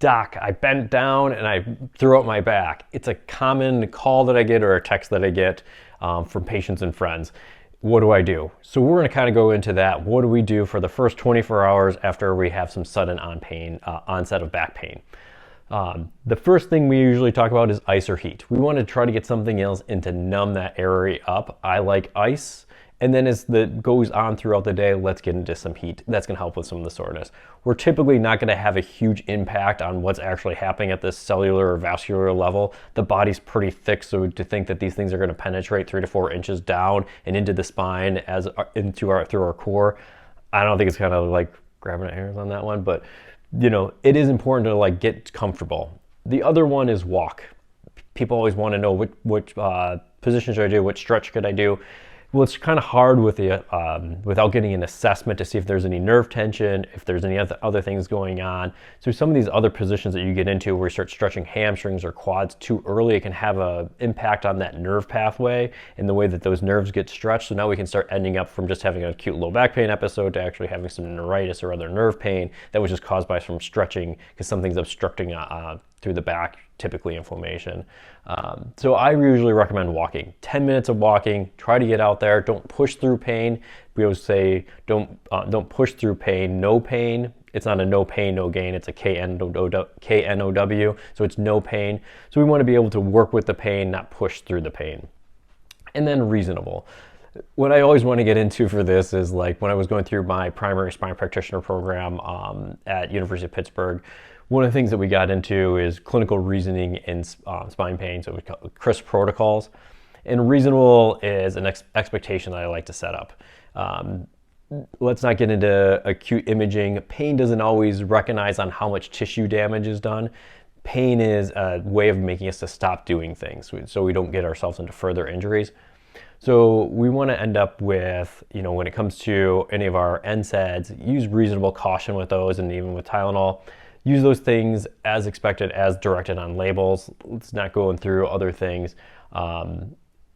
"Doc, I bent down and I threw out my back." It's a common call that I get or a text that I get from patients and friends. What do I do? So we're going to kind of go into that. What do we do for the first 24 hours after we have some sudden onset of back pain? The first thing we usually talk about is ice or heat. We want to try to get something else in to numb that area up. I like ice. And then as that goes on throughout the day, let's get into some heat. That's going to help with some of the soreness. We're typically not going to have a huge impact on what's actually happening at this cellular or vascular level. The body's pretty thick, so to think that these things are going to penetrate 3 to 4 inches down and into the spine through our core, I don't think it's kind of like grabbing at hairs on that one. But it is important to like get comfortable. The other one is walk. People always want to know which position should I do, which stretch could I do. Well, it's kind of hard without getting an assessment to see if there's any nerve tension, if there's any other things going on. So some of these other positions that you get into where you start stretching hamstrings or quads too early, it can have an impact on that nerve pathway and the way that those nerves get stretched. So now we can start ending up from just having an acute low back pain episode to actually having some neuritis or other nerve pain that was just caused by some stretching because something's obstructing through the back, typically inflammation. So I usually recommend walking. 10 minutes of walking, try to get out there. Don't push through pain. We always say don't push through pain, no pain. It's not a no pain, no gain. It's a KNOW, so it's no pain. So we want to be able to work with the pain, not push through the pain. And then reasonable. What I always want to get into for this is like when I was going through my primary spine practitioner program at University of Pittsburgh, one of the things that we got into is clinical reasoning in spine pain, so we call it CRISP protocols. And reasonable is an expectation that I like to set up. Let's not get into acute imaging. Pain doesn't always recognize on how much tissue damage is done. Pain is a way of making us to stop doing things so we don't get ourselves into further injuries. So we want to end up with, when it comes to any of our NSAIDs, use reasonable caution with those, and even with Tylenol. Use those things as expected, as directed on labels. Let's not go through other things.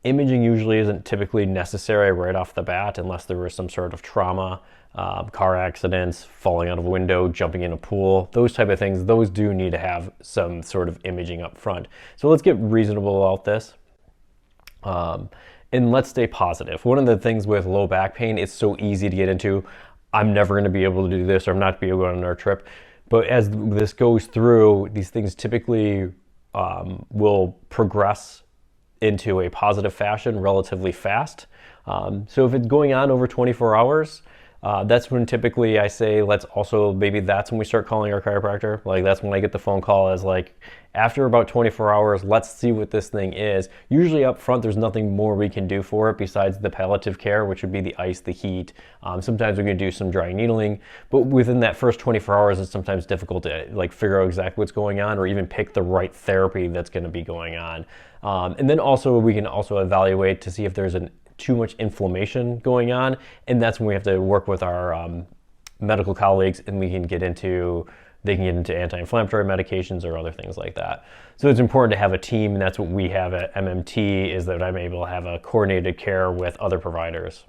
Imaging usually isn't typically necessary right off the bat unless there was some sort of trauma, car accidents, falling out of a window, jumping in a pool, those type of things. Those do need to have some sort of imaging up front. So let's get reasonable about this. And let's stay positive. One of the things with low back pain, it's so easy to get into, I'm never going to be able to do this, or I'm not going to be able to go on our trip. But as this goes through, these things typically will progress into a positive fashion relatively fast. So if it's going on over 24 hours, that's when typically I say, that's when we start calling our chiropractor. Like that's when I get the phone call as like, after about 24 hours, let's see what this thing is. Usually up front, there's nothing more we can do for it besides the palliative care, which would be the ice, the heat. Sometimes we can do some dry needling, but within that first 24 hours, it's sometimes difficult to like figure out exactly what's going on or even pick the right therapy that's gonna be going on. And then also we can also evaluate to see if there's too much inflammation going on, and that's when we have to work with our medical colleagues, and they can get into anti-inflammatory medications or other things like that. So it's important to have a team, and that's what we have at MMT, is that I'm able to have a coordinated care with other providers.